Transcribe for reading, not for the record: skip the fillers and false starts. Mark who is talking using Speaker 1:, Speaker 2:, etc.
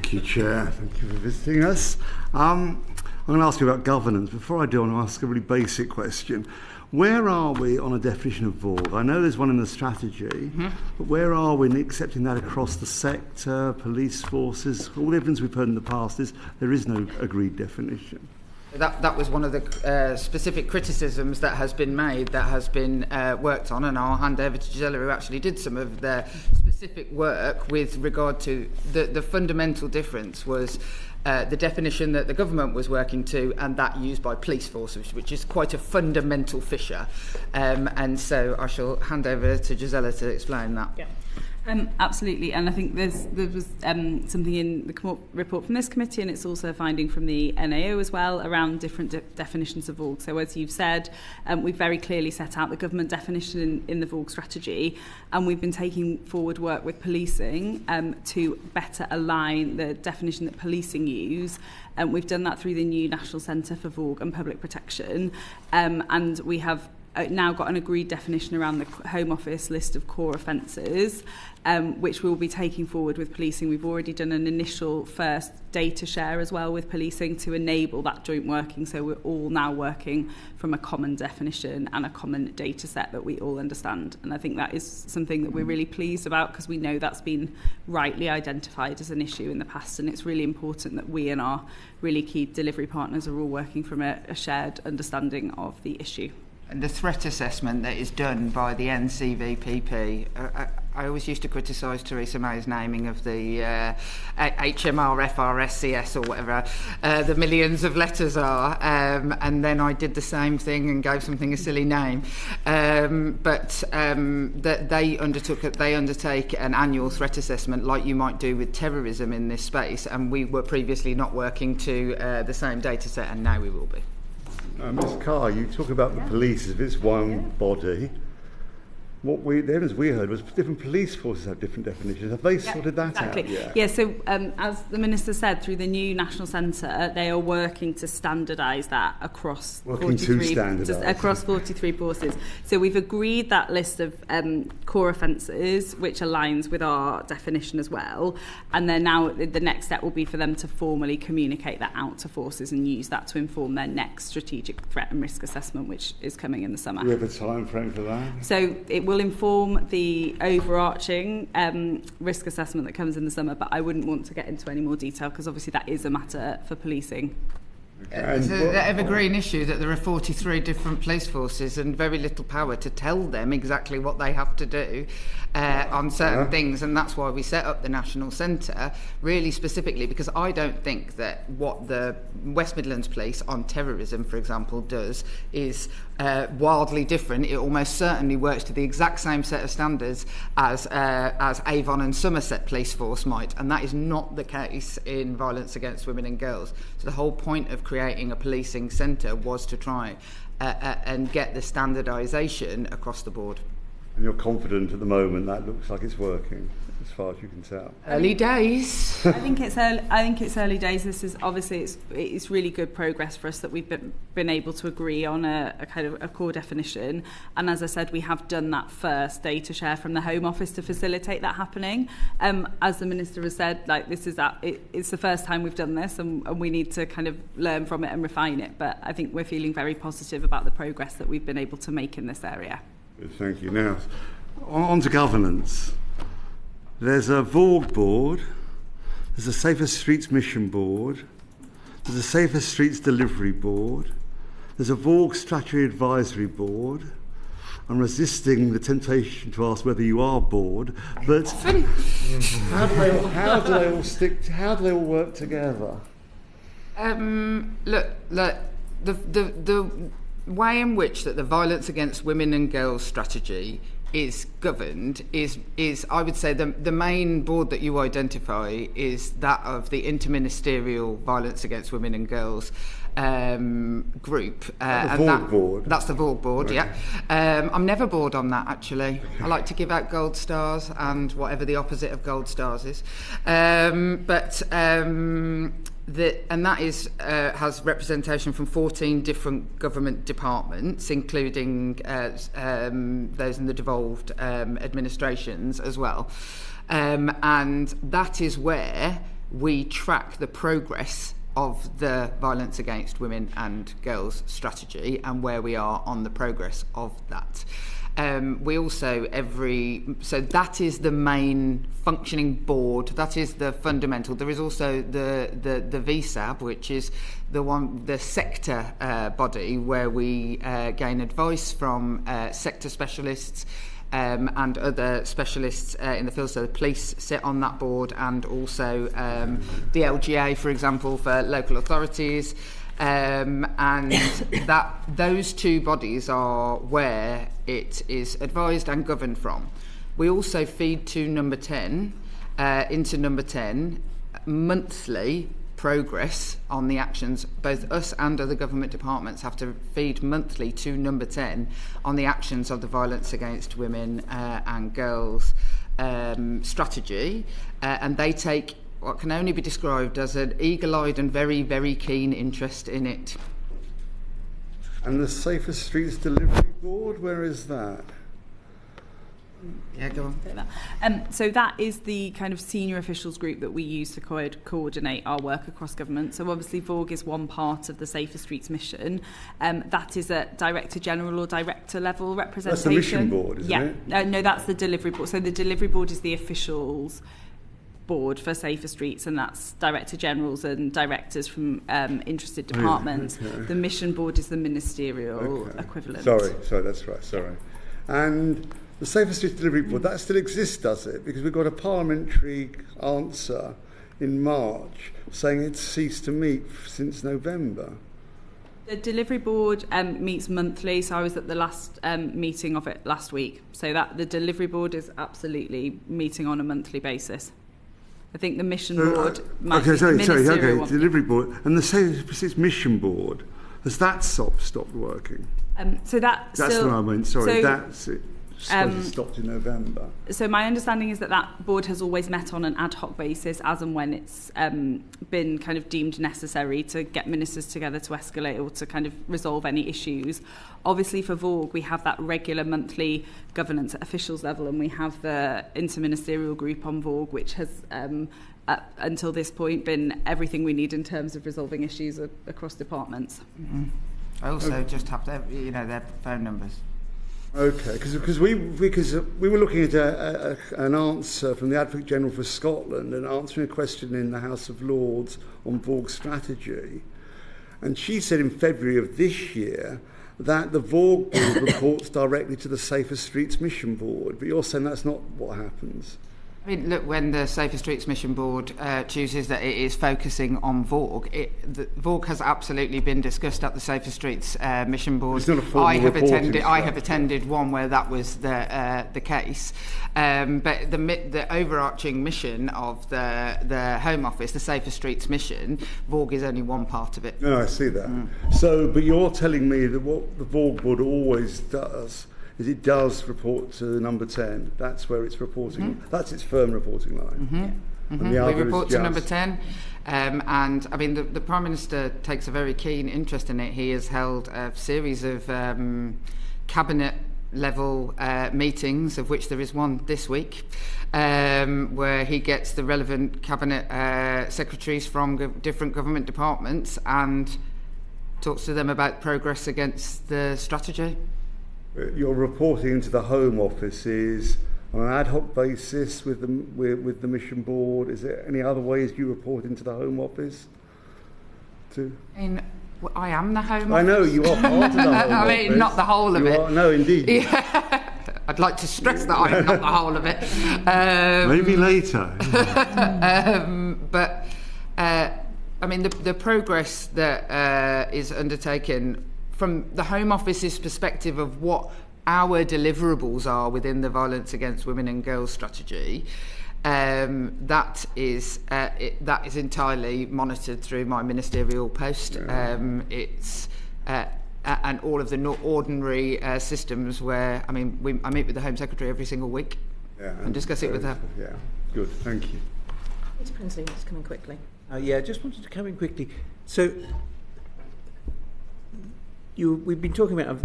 Speaker 1: Thank you, Chair. Thank you for visiting us. I'm going to ask you about governance. Before I do, I want to ask a really basic question. Where are we on a definition of VAWG? I know there's one in the strategy, but where are we in accepting that across the sector, police forces? All the evidence we've heard in the past is there is no agreed definition.
Speaker 2: That was one of the specific criticisms that has been made, that has been worked on, and I'll hand over to Gisela, who actually did some of the specific work with regard to the fundamental difference was the definition that the government was working to and that used by police forces, which is quite a fundamental fissure. And so I shall hand over to Gisela to explain that.
Speaker 3: Yeah. Absolutely, and I think there was something in the report from this committee, and it's also a finding from the NAO as well around different definitions of VAWG. So as you've said, we've very clearly set out the government definition in the VAWG strategy, and we've been taking forward work with policing to better align the definition that policing use. We've done that through the new National Centre for VAWG and Public Protection, and we have now got an agreed definition around the Home Office list of core offences, which we'll be taking forward with policing. We've already done an initial first data share as well with policing to enable that joint working, so we're all now working from a common definition and a common data set that we all understand. And I think that is something that we're really pleased about, because we know that's been rightly identified as an issue in the past, and it's really important that we and our really key delivery partners are all working from a shared understanding of the issue.
Speaker 2: And the threat assessment that is done by the NCVPP, I always used to criticise Theresa May's naming of the HMR, FRSCS or whatever the millions of letters are, and then I did the same thing and gave something a silly name. But that they undertake an annual threat assessment like you might do with terrorism in this space, and we were previously not working to the same data set, and now we will be.
Speaker 1: Ms. Carr, you talk about the police as if it's one body. The evidence we heard was different police forces have different definitions. Have they sorted that out?
Speaker 3: Yeah, so as the Minister said, through the new National Centre, they are working to standardise that across 43 forces. So we've agreed that list of core offences, which aligns with our definition as well. And then now the next step will be for them to formally communicate that out to forces and use that to inform their next strategic threat and risk assessment, which is coming in the summer.
Speaker 1: Do we have a time frame for that?
Speaker 3: So it will inform the overarching risk assessment that comes in the summer, but I wouldn't want to get into any more detail because obviously that is a matter for policing.
Speaker 2: It's an evergreen issue that there are 43 different police forces and very little power to tell them exactly what they have to do on certain things, and that's why we set up the National Centre really specifically, because I don't think that what the West Midlands Police on terrorism, for example, does is wildly different. It almost certainly works to the exact same set of standards as Avon and Somerset Police Force might, and that is not the case in violence against women and girls. So the whole point of creating a policing centre was to try and get the standardisation across the board.
Speaker 1: And you're confident at the moment that looks like it's working, as far as you can tell?
Speaker 2: Early days.
Speaker 3: I think it's early days. This is obviously it's really good progress for us that we've been able to agree on a kind of a core definition. And as I said, we have done that first data share from the Home Office to facilitate that happening. As the Minister has said, like it's the first time we've done this, and we need to kind of learn from it and refine it. But I think we're feeling very positive about the progress that we've been able to make in this area.
Speaker 1: Thank you. Now, on to governance. There's a VAWG board, there's a Safer Streets Mission board, there's a Safer Streets Delivery board, there's a VAWG Strategy Advisory board. I'm resisting the temptation to ask whether you are bored, but how do they all work together?
Speaker 2: Look, the way in which that the violence against women and girls strategy is governed is I would say the main board that you identify is that of the Interministerial Violence Against Women and Girls group.
Speaker 1: Board.
Speaker 2: That's the VAWG board,
Speaker 1: okay.
Speaker 2: Yeah. I'm never bored on that, actually. I like to give out gold stars and whatever the opposite of gold stars is. And that is has representation from 14 different government departments, including those in the devolved administrations as well. And that is where we track the progress of the violence against women and girls strategy and where we are on the progress of that. We also so that is the main functioning board. That is the fundamental. There is also the VSAB, which is the sector body where we gain advice from sector specialists and other specialists in the field. So the police sit on that board, and also the LGA, for example, for local authorities. And that those two bodies are where it is advised and governed from. We also feed to number 10, into number 10, monthly progress on the actions. Both us and other government departments have to feed monthly to number 10 on the actions of the violence against women and girls strategy, and they take what can only be described as an eagle-eyed and very, very keen interest in it.
Speaker 1: And the Safer Streets Delivery Board, where is that?
Speaker 2: Yeah, go on.
Speaker 3: So that is the kind of senior officials group that we use to coordinate our work across government. So obviously VAWG is one part of the Safer Streets mission. That is at Director General or Director level representation.
Speaker 1: That's the mission board, isn't it?
Speaker 3: No, that's the delivery board. So the delivery board is the officials board for Safer Streets, and that's Director Generals and directors from interested departments.
Speaker 1: Okay.
Speaker 3: The mission board is the ministerial equivalent.
Speaker 1: Sorry, that's right, sorry. And the Safer Streets Delivery Board, that still exists, does it? Because we've got a parliamentary answer in March saying it's ceased to meet since November.
Speaker 3: The delivery board meets monthly, so I was at the last meeting of it last week. So that the delivery board is absolutely meeting on a monthly basis. I think the mission board might be the ministerial one.
Speaker 1: Delivery board. And the Safer Streets Mission Board, has that stopped working?
Speaker 3: So that's
Speaker 1: what I meant, sorry.
Speaker 3: So,
Speaker 1: that's it. It stopped in November.
Speaker 3: So my understanding is that board has always met on an ad hoc basis as and when it's been kind of deemed necessary to get ministers together to escalate or to kind of resolve any issues. Obviously for VAWG we have that regular monthly governance at officials level, and we have the interministerial group on VAWG, which has up until this point been everything we need in terms of resolving issues across departments.
Speaker 2: Mm-hmm. I also just have their phone numbers.
Speaker 1: Okay, because we were looking at an answer from the Advocate General for Scotland and answering a question in the House of Lords on VAWG strategy, and she said in February of this year that the VAWG board reports directly to the Safer Streets Mission Board, but you're saying that's not what happens.
Speaker 2: I mean, look, when the Safer Streets Mission Board chooses that it is focusing on VAWG, VAWG has absolutely been discussed at the Safer Streets Mission Board.
Speaker 1: It's not a formal
Speaker 2: I have attended one where that was the case. But the overarching mission of the Home Office, the Safer Streets mission, VAWG is only one part of it.
Speaker 1: No, I see that. So, but you're telling me that what the VAWG board always does is it does report to number 10. That's where it's reporting. Mm-hmm. That's its firm reporting line.
Speaker 2: Mm-hmm. Mm-hmm. We report to number 10. And I mean, the Prime Minister takes a very keen interest in it. He has held a series of cabinet level meetings, of which there is one this week, where he gets the relevant cabinet secretaries from different government departments and talks to them about progress against the strategy.
Speaker 1: Your reporting into the Home Office is on an ad hoc basis with the Mission Board. Is there any other ways you report into the Home Office?
Speaker 2: I am the Home Office.
Speaker 1: I know, you are part of the Home Office.
Speaker 2: I mean, not the whole of it.
Speaker 1: No, indeed.
Speaker 2: Yeah. I'd like to stress that I am not the whole of it.
Speaker 1: Maybe later.
Speaker 2: But, I mean, the progress that is undertaken from the Home Office's perspective of what our deliverables are within the violence against women and girls strategy, that is entirely monitored through my ministerial post. It's and all of the ordinary systems where, I mean, I meet with the Home Secretary every single week and discuss it with her.
Speaker 1: Yeah, good, thank you.
Speaker 4: Mr. Prinsley wants to come in quickly.
Speaker 5: Just wanted to come in quickly. So we've been talking about